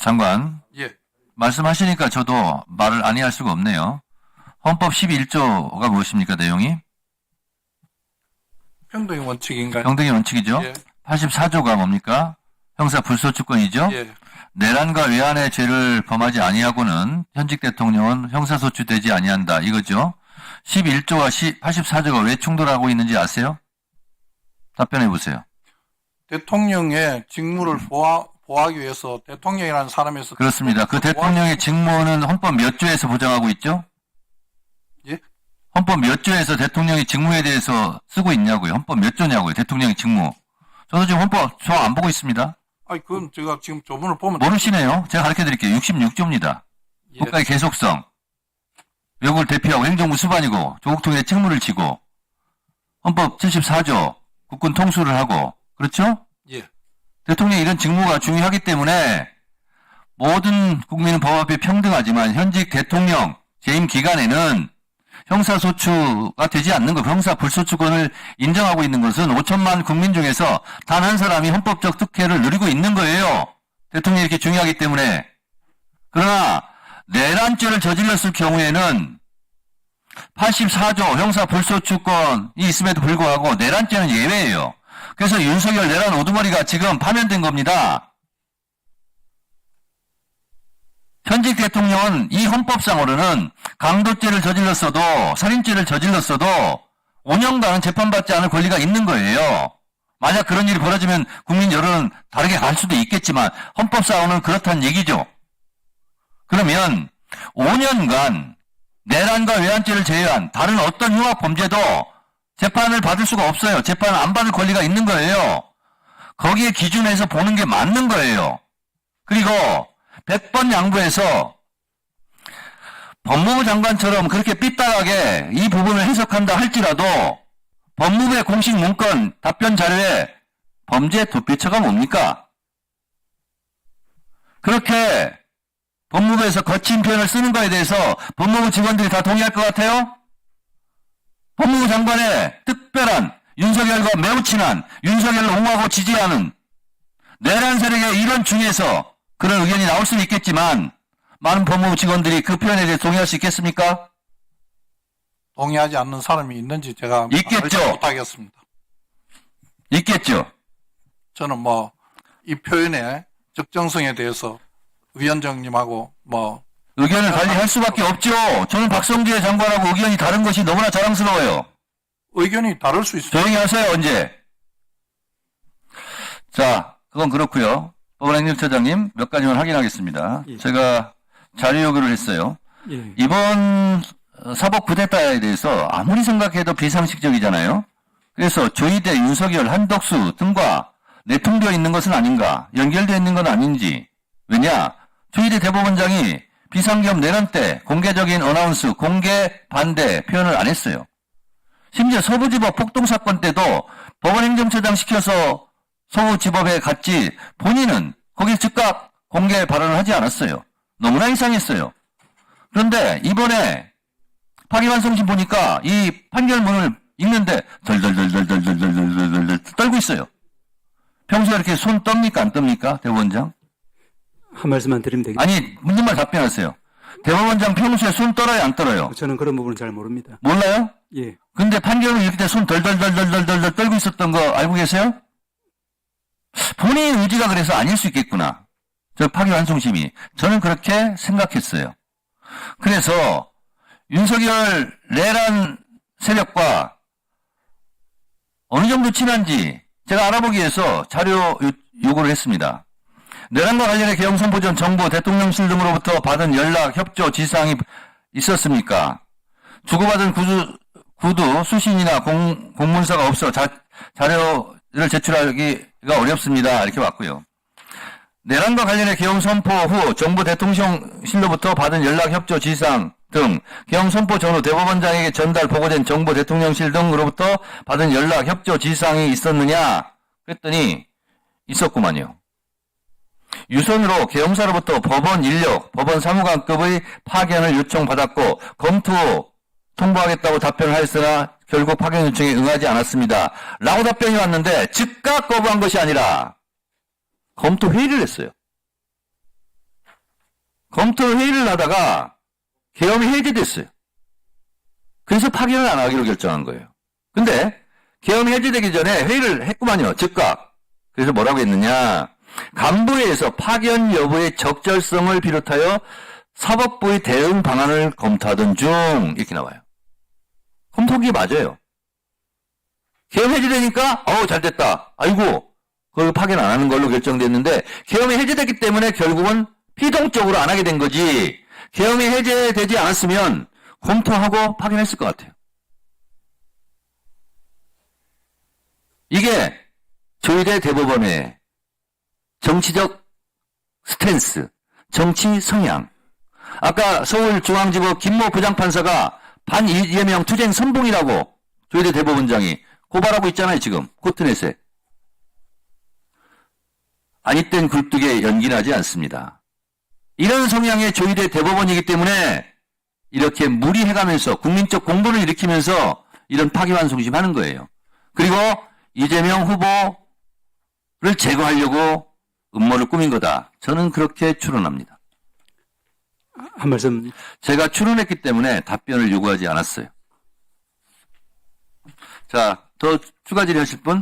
장관. 예. 말씀하시니까 저도 말을 아니할 수가 없네요. 헌법 11조가 무엇입니까, 내용이? 평등의 원칙인가요? 평등의 원칙이죠. 예. 84조가 뭡니까? 형사 불소추권이죠. 예. 내란과 외환의 죄를 범하지 아니하고는 현직 대통령은 형사소추되지 아니한다. 이거죠. 11조와 84조가 왜 충돌하고 있는지 아세요? 답변해 보세요. 대통령의 직무를 보호하기 위해서 대통령이라는 사람에서 그렇습니다. 그 대통령의 직무는 헌법 몇 조에서 보장하고 있죠? 예? 헌법 몇 조에서 대통령의 직무에 대해서 쓰고 있냐고요. 헌법 몇 조냐고요. 대통령의 직무. 저도 지금 헌법 저 안 보고 있습니다. 아니, 그건 제가 지금 조문을 보면. 모르시네요. 제가 가르쳐 드릴게요. 66조입니다. 예. 국가의 계속성. 외국을 대표하고 행정부 수반이고 조국 통일의 책무를 지고 헌법 74조 국군 통수를 하고 그렇죠? 예. 대통령이 이런 직무가 중요하기 때문에 모든 국민은 법 앞에 평등하지만 현직 대통령 재임 기간에는 형사소추가 되지 않는 것, 형사 불소추권을 인정하고 있는 것은 5천만 국민 중에서 단 한 사람이 헌법적 특혜를 누리고 있는 거예요. 대통령이 이렇게 중요하기 때문에. 그러나 내란죄를 저질렀을 경우에는 84조 형사 불소추권이 있음에도 불구하고 내란죄는 예외예요. 그래서 윤석열 내란 오두머리가 지금 파면된 겁니다. 현직 대통령은 이 헌법상으로는 강도죄를 저질렀어도 살인죄를 저질렀어도 5년간은 재판받지 않을 권리가 있는 거예요. 만약 그런 일이 벌어지면 국민 여론은 다르게 갈 수도 있겠지만 헌법상으로는 그렇다는 얘기죠. 그러면 5년간 내란과 외환죄를 제외한 다른 어떤 흉악 범죄도 재판을 받을 수가 없어요. 재판을 안 받을 권리가 있는 거예요. 거기에 기준에서 보는 게 맞는 거예요. 그리고 100번 양보해서 법무부 장관처럼 그렇게 삐딱하게 이 부분을 해석한다 할지라도 법무부의 공식 문건 답변 자료에 범죄 도피처가 뭡니까? 그렇게 법무부에서 거친 표현을 쓰는 거에 대해서 법무부 직원들이 다 동의할 것 같아요? 법무부 장관의 특별한 윤석열과 매우 친한 윤석열을 옹호하고 지지하는 내란 세력의 일원 중에서 그런 의견이 나올 수는 있겠지만 많은 법무부 직원들이 그 표현에 대해 동의할 수 있겠습니까? 동의하지 않는 사람이 있는지 제가 있겠죠. 못하겠습니다. 있겠죠. 저는 뭐 이 표현의 적정성에 대해서 위원장님하고 뭐 의견을 달리할 수밖에 없죠. 저는 박성재 장관하고 의견이 다른 것이 너무나 자랑스러워요. 의견이 다를 수 있습니다. 조용히 하세요. 언제? 자, 그건 그렇고요. 법원행정처장님 몇 가지만 확인하겠습니다. 예. 제가 자료 요구를 했어요. 예. 이번 사법 쿠데타에 대해서 아무리 생각해도 비상식적이잖아요. 그래서 조희대, 윤석열, 한덕수 등과 내통되어 있는 것은 아닌가, 연결되어 있는 건 아닌지. 왜냐? 조희대 대법원장이 비상겸 내란 때 공개적인 어나운스, 공개 반대 표현을 안 했어요. 심지어 서부지법 폭동사건 때도 법원행정처장 시켜서 서부지법에 갔지 본인은 거기 즉각 공개 발언을 하지 않았어요. 너무나 이상했어요. 그런데 이번에 파기환송심 보니까 이 판결문을 읽는데 덜덜덜덜덜덜덜덜덜 떨고 있어요. 평소에 이렇게 손 떱니까 안 떱니까 대법원장? 한 말씀만 드리면 되겠습니다. 아니 묻는말 답변하세요. 대법원장 평소에 손 떨어요 안 떨어요? 저는 그런 부분은 잘 모릅니다. 몰라요? 예. 근데 판결을 읽을 때 손 덜덜덜덜덜덜 떨고 있었던 거 알고 계세요? 본인 의지가 그래서 아닐 수 있겠구나. 저 파기환송심이. 저는 그렇게 생각했어요. 그래서 윤석열 내란 세력과 어느 정도 친한지 제가 알아보기 위해서 자료 요구를 했습니다. 내란과 관련해 개헌 선포 전 정부 대통령실 등으로부터 받은 연락, 협조, 지시사항이 있었습니까? 주고받은 구두, 수신이나 공문서가 없어 자료를 제출하기가 어렵습니다. 이렇게 왔고요. 내란과 관련해 개헌 선포 후 정부 대통령실로부터 받은 연락, 협조, 지시사항 등 개헌 선포 전후 대법원장에게 전달 보고된 정부 대통령실 등으로부터 받은 연락, 협조, 지시사항이 있었느냐? 그랬더니 있었구만요. 유선으로 계엄사로부터 법원 인력, 법원 사무관급의 파견을 요청받았고 검토 통보하겠다고 답변을 하였으나 결국 파견 요청에 응하지 않았습니다. 라고 답변이 왔는데 즉각 거부한 것이 아니라 검토 회의를 했어요. 검토 회의를 하다가 계엄이 해제됐어요. 그래서 파견을 안 하기로 결정한 거예요. 근데 계엄이 해제되기 전에 회의를 했구만요. 즉각. 그래서 뭐라고 했느냐. 간부회에서 파견 여부의 적절성을 비롯하여 사법부의 대응 방안을 검토하던 중 이렇게 나와요. 검토한 게 맞아요. 계엄 해제되니까 잘됐다. 아이고 그걸 파견 안 하는 걸로 결정됐는데 계엄이 해제됐기 때문에 결국은 피동적으로 안 하게 된 거지. 계엄이 해제되지 않았으면 검토하고 파견했을 것 같아요. 이게 조희대 대법원의 정치적 스탠스, 정치 성향. 아까 서울중앙지법 김모 부장판사가 반 이재명 투쟁 선봉이라고 조희대 대법원장이 고발하고 있잖아요, 지금. 코트넷에. 아니 땐 굴뚝에 연기나지 않습니다. 이런 성향의 조희대 대법원이기 때문에 이렇게 무리해가면서 국민적 공분을 일으키면서 이런 파기환송심 하는 거예요. 그리고 이재명 후보를 제거하려고 음모를 꾸민 거다. 저는 그렇게 추론합니다. 한 말씀 제가 추론했기 때문에 답변을 요구하지 않았어요. 자, 더 추가 질의하실 분?